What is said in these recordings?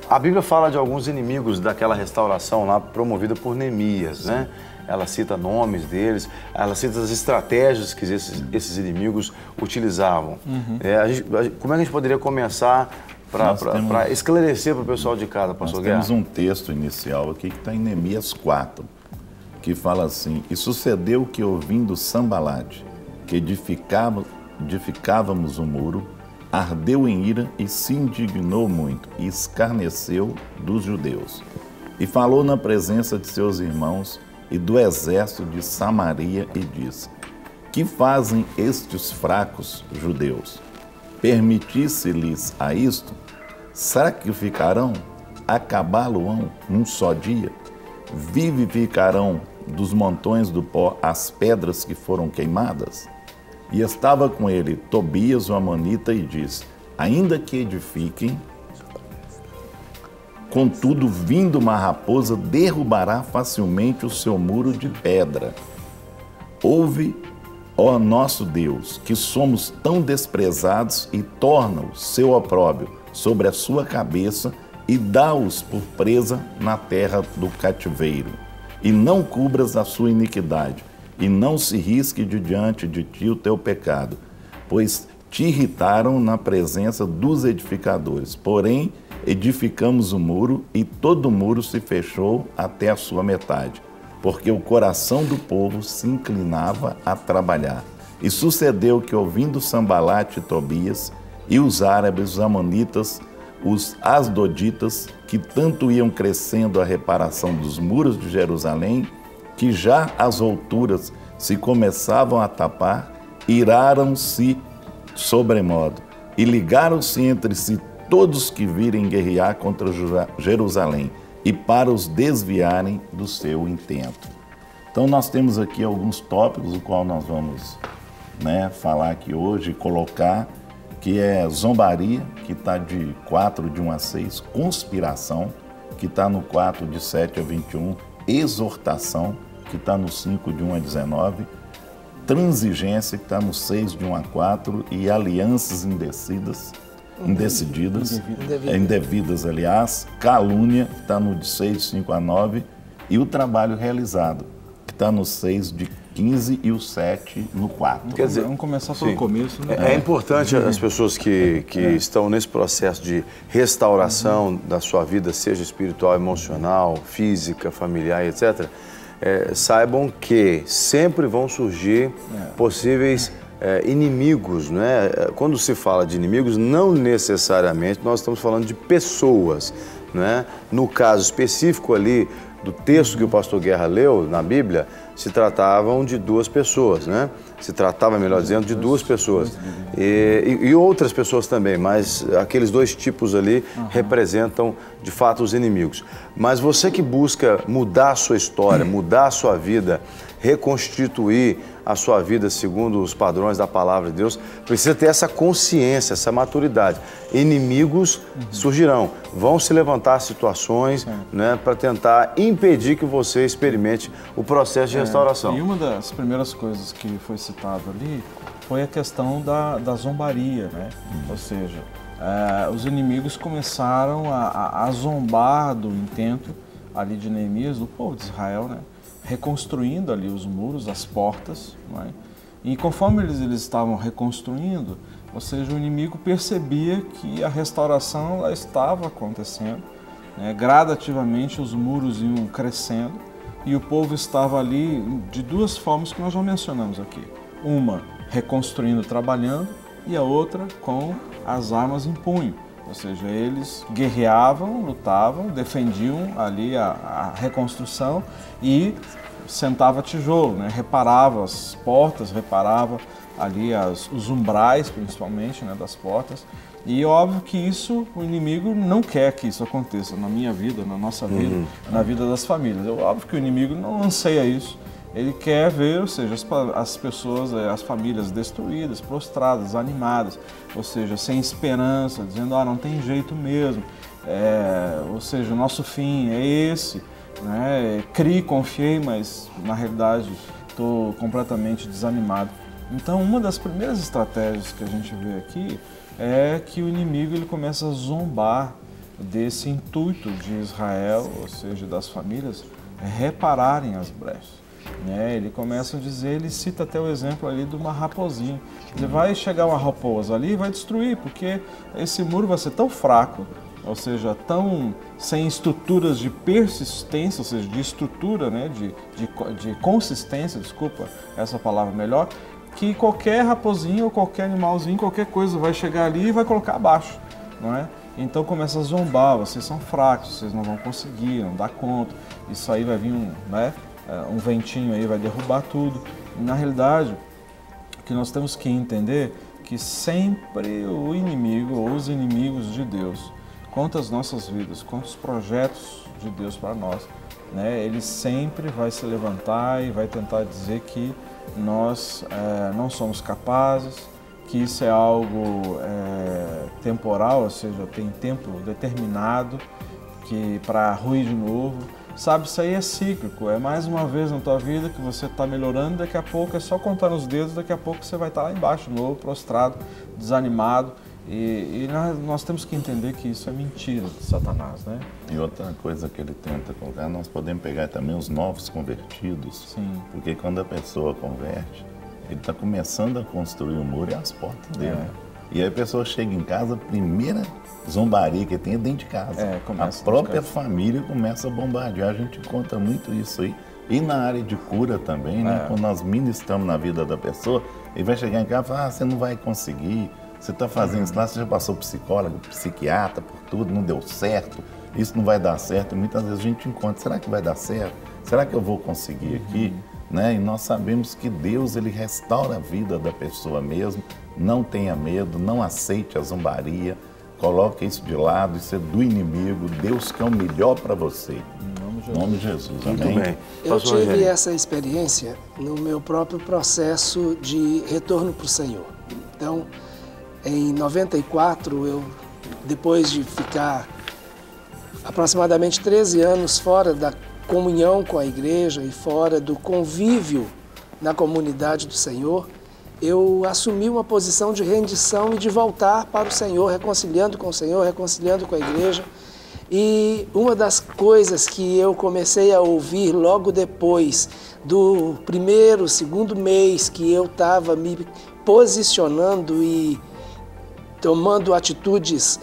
A Bíblia fala de alguns inimigos daquela restauração lá promovida por Neemias, né? Ela cita nomes deles, ela cita as estratégias que esses inimigos utilizavam. Como é que a gente poderia começar para esclarecer para o pessoal de casa, pastor Guerra? Nós temos um texto inicial aqui que está em Neemias 4, que fala assim: E sucedeu que, ouvindo Sambalate, que edificávamos o muro, ardeu em ira e se indignou muito, e escarneceu dos judeus. E falou na presença de seus irmãos e do exército de Samaria e disse: Que fazem estes fracos judeus? Permitisse-lhes a isto? Sacrificarão? Acabá-lo-ão num só dia? Vivificarão dos montões do pó as pedras que foram queimadas? E estava com ele Tobias o amonita e disse: Ainda que edifiquem, contudo, vindo uma raposa, derrubará facilmente o seu muro de pedra. Ouve, ó nosso Deus, que somos tão desprezados, e torna o seu opróbrio sobre a sua cabeça e dá-os por presa na terra do cativeiro. E não cubras a sua iniquidade, e não se risque de diante de ti o teu pecado, pois te irritaram na presença dos edificadores. Porém, edificamos o muro, e todo o muro se fechou até a sua metade, porque o coração do povo se inclinava a trabalhar. E sucedeu que, ouvindo Sambalate e Tobias, e os árabes, os amonitas, os asdoditas, que tanto iam crescendo a reparação dos muros de Jerusalém, que já as alturas se começavam a tapar, iraram-se sobremodo, e ligaram-se entre si todos que virem guerrear contra Jerusalém, e para os desviarem do seu intento. Então nós temos aqui alguns tópicos, o qual nós vamos falar aqui hoje, colocar, que é zombaria, que está de 4, de 1 a 6, conspiração, que está no 4, de 7 a 21, exortação, que está no 5, de 1 a 19, transigência, que está no 6, de 1 a 4, e alianças indevidas, aliás, calúnia, que está no de 6, de 5 a 9, e o trabalho realizado, que está no 6, de 15, e o 7 no 4. Quer dizer, vamos começar pelo começo. Né? É importante as pessoas que estão nesse processo de restauração da sua vida, seja espiritual, emocional, física, familiar, etc., saibam que sempre vão surgir possíveis inimigos, né? Quando se fala de inimigos, não necessariamente nós estamos falando de pessoas, né? No caso específico ali do texto que o pastor Guerra leu na Bíblia, se tratavam de duas pessoas, né? Se tratava, melhor dizendo, de duas pessoas. E outras pessoas também, mas aqueles dois tipos ali representam, de fato, os inimigos. Mas você que busca mudar a sua história, mudar a sua vida, reconstituir a sua vida segundo os padrões da palavra de Deus, precisa ter essa consciência, essa maturidade. Inimigos surgirão, vão se levantar situações, né, para tentar impedir que você experimente o processo de restauração. E uma das primeiras coisas que foi citado ali foi a questão da zombaria, né? Ou seja, os inimigos começaram a zombar do intento ali de Neemias, do povo de Israel, né? Reconstruindo ali os muros, as portas, né? E conforme eles estavam reconstruindo, ou seja, o inimigo percebia que a restauração ela estava acontecendo, né? Gradativamente os muros iam crescendo e o povo estava ali de duas formas que nós já mencionamos aqui. Uma, reconstruindo, trabalhando, e a outra com as armas em punho. Ou seja, eles guerreavam, lutavam, defendiam ali a reconstrução e sentava tijolo, né? Reparava as portas, reparava ali os umbrais, principalmente, né, das portas. E óbvio que isso, o inimigo não quer que isso aconteça na minha vida, na nossa vida, na vida das famílias. É óbvio que o inimigo não anseia isso. Ele quer ver, ou seja, as pessoas, as famílias destruídas, prostradas, animadas, ou seja, sem esperança, dizendo, não tem jeito mesmo, ou seja, o nosso fim é esse, né? Criei, confiei, mas na realidade estou completamente desanimado. Então, uma das primeiras estratégias que a gente vê aqui é que o inimigo ele começa a zombar desse intuito de Israel, ou seja, das famílias, repararem as brechas. Né? Ele começa a dizer, ele cita até o exemplo ali de uma raposinha. Ele vai chegar uma raposa ali e vai destruir, porque esse muro vai ser tão fraco, ou seja, tão sem estruturas de persistência, ou seja, de estrutura, né? de consistência, desculpa, essa palavra melhor, que qualquer raposinha ou qualquer animalzinho, qualquer coisa vai chegar ali e vai colocar abaixo, não é? Então começa a zombar, vocês são fracos, vocês não vão conseguir, não dá conta, isso aí vai vir um ventinho aí, vai derrubar tudo. Na realidade, o que nós temos que entender que sempre o inimigo ou os inimigos de Deus, contra as nossas vidas, contra os projetos de Deus para nós, né, ele sempre vai se levantar e vai tentar dizer que nós não somos capazes, que isso é algo temporal, ou seja, tem tempo determinado que para ruir de novo. Sabe, isso aí é cíclico, é mais uma vez na tua vida que você está melhorando, daqui a pouco é só contar nos dedos, daqui a pouco você vai estar lá embaixo de novo, prostrado, desanimado. E nós temos que entender que isso é mentira de Satanás, né? E outra coisa que ele tenta colocar, nós podemos pegar também os novos convertidos. Sim. Porque quando a pessoa converte, ele está começando a construir o muro e as portas dele. E aí a pessoa chega em casa, a primeira zombaria que tem é dentro de casa. A própria família começa a bombardear, a gente encontra muito isso aí. E na área de cura também, né? Quando nós ministramos na vida da pessoa, ele vai chegar em casa e falar, você não vai conseguir, você está fazendo isso lá, você já passou psicólogo, psiquiatra, por tudo, não deu certo, isso não vai dar certo. E muitas vezes a gente encontra, será que vai dar certo? Será que eu vou conseguir aqui? Né? E nós sabemos que Deus, ele restaura a vida da pessoa mesmo. Não tenha medo, não aceite a zombaria, coloque isso de lado, isso é do inimigo. Deus quer o melhor para você. Em nome de Jesus. Amém? Muito bem. Eu tive essa experiência no meu próprio processo de retorno para o Senhor. Então, em 94, depois de ficar aproximadamente 13 anos fora da comunhão com a igreja e fora do convívio na comunidade do Senhor, eu assumi uma posição de rendição e de voltar para o Senhor, reconciliando com o Senhor, reconciliando com a igreja. E uma das coisas que eu comecei a ouvir logo depois do primeiro, segundo mês que eu estava me posicionando e tomando atitudes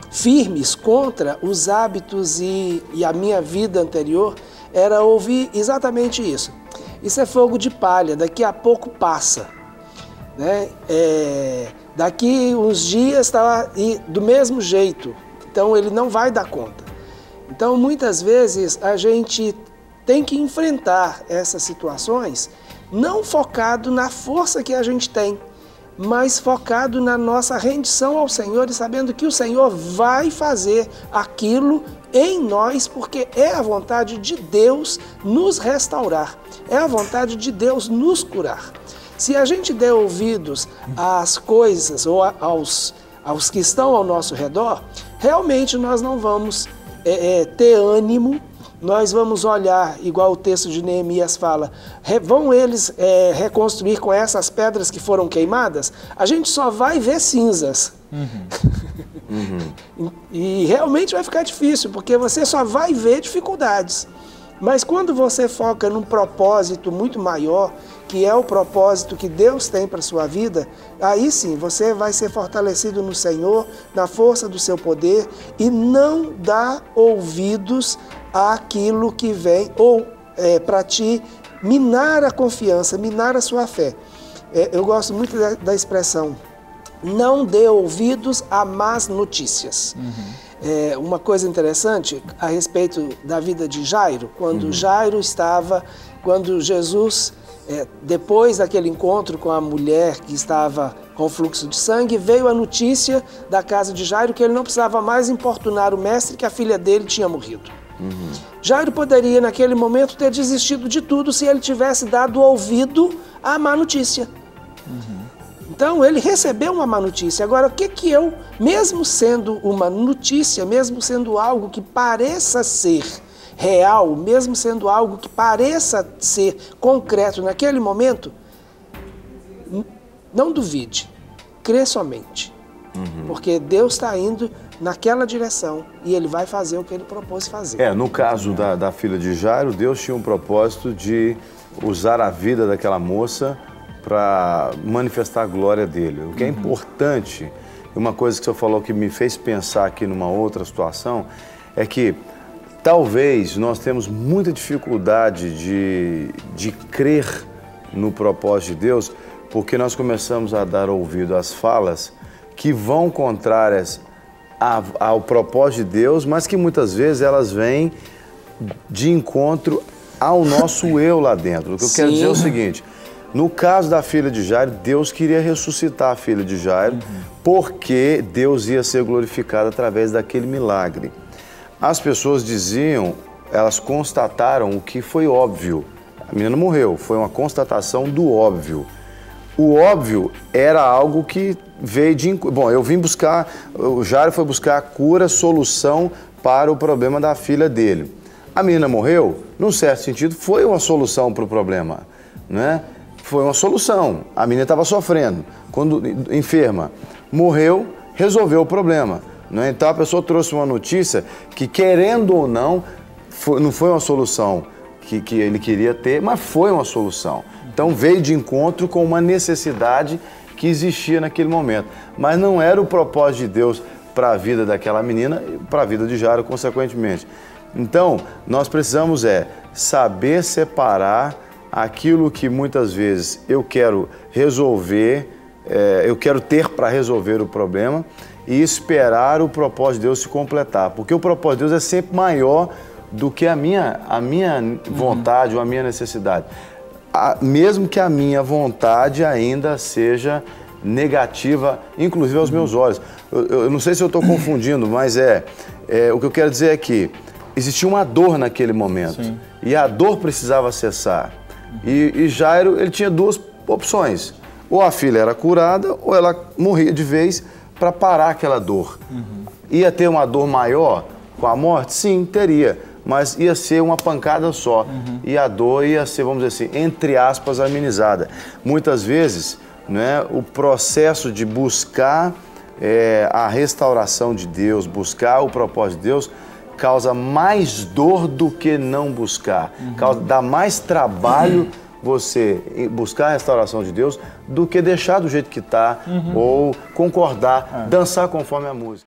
firmes contra os hábitos e a minha vida anterior, era ouvir exatamente isso. Isso é fogo de palha, daqui a pouco passa. Né? Daqui uns dias está do mesmo jeito, então ele não vai dar conta. Então muitas vezes a gente tem que enfrentar essas situações não focado na força que a gente tem, mas focado na nossa rendição ao Senhor e sabendo que o Senhor vai fazer aquilo em nós, porque é a vontade de Deus nos restaurar, é a vontade de Deus nos curar. Se a gente der ouvidos às coisas ou aos que estão ao nosso redor, realmente nós não vamos ter ânimo, nós vamos olhar, igual o texto de Neemias fala, vão eles reconstruir com essas pedras que foram queimadas? A gente só vai ver cinzas. E realmente vai ficar difícil, porque você só vai ver dificuldades. Mas quando você foca num propósito muito maior, que é o propósito que Deus tem para a sua vida, aí sim você vai ser fortalecido no Senhor, na força do seu poder, e não dá ouvidos àquilo que vem, ou para ti minar a confiança, minar a sua fé. Eu gosto muito da expressão, não dê ouvidos a más notícias. Uma coisa interessante a respeito da vida de Jairo, quando quando Jesus, depois daquele encontro com a mulher que estava com fluxo de sangue, veio a notícia da casa de Jairo que ele não precisava mais importunar o mestre, que a filha dele tinha morrido. Jairo poderia naquele momento ter desistido de tudo se ele tivesse dado ouvido à má notícia. Então ele recebeu uma má notícia. Agora, o que eu, mesmo sendo uma notícia, mesmo sendo algo que pareça ser real, mesmo sendo algo que pareça ser concreto naquele momento, não duvide, crê somente. Porque Deus está indo naquela direção e ele vai fazer o que ele propôs fazer. No caso da filha de Jairo, Deus tinha um propósito de usar a vida daquela moça para manifestar a glória dele. O que é importante, uma coisa que o senhor falou que me fez pensar aqui numa outra situação, é que talvez nós temos muita dificuldade de crer no propósito de Deus, porque nós começamos a dar ouvido às falas que vão contrárias ao propósito de Deus, mas que muitas vezes elas vêm de encontro ao nosso eu lá dentro. O que eu quero dizer é o seguinte: no caso da filha de Jairo, Deus queria ressuscitar a filha de Jairo, porque Deus ia ser glorificado através daquele milagre. As pessoas diziam, elas constataram o que foi óbvio. A menina morreu, foi uma constatação do óbvio. O óbvio era algo que veio de... Bom, eu vim buscar, o Jairo foi buscar a cura, solução para o problema da filha dele. A menina morreu, num certo sentido, foi uma solução para o problema, né? Foi uma solução. A menina estava sofrendo, quando enferma, morreu, resolveu o problema, né? Então a pessoa trouxe uma notícia que, querendo ou não, não foi uma solução que ele queria ter, mas foi uma solução. Então veio de encontro com uma necessidade que existia naquele momento. Mas não era o propósito de Deus para a vida daquela menina e para a vida de Jairo, consequentemente. Então, nós precisamos saber separar aquilo que muitas vezes eu quero resolver, eu quero ter para resolver o problema e esperar o propósito de Deus se completar. Porque o propósito de Deus é sempre maior do que a minha vontade ou a minha necessidade. Mesmo que a minha vontade ainda seja negativa, inclusive aos meus olhos. Eu não sei se eu estou confundindo, mas o que eu quero dizer é que existia uma dor naquele momento. Sim. E a dor precisava cessar. E Jairo, ele tinha duas opções. Ou a filha era curada, ou ela morria de vez para parar aquela dor. Ia ter uma dor maior com a morte? Sim, teria. Mas ia ser uma pancada só. E a dor ia ser, vamos dizer assim, entre aspas, amenizada. Muitas vezes, né, o processo de buscar a restauração de Deus, buscar o propósito de Deus, causa mais dor do que não buscar. Dá mais trabalho você buscar a restauração de Deus do que deixar do jeito que está ou concordar, dançar conforme a música.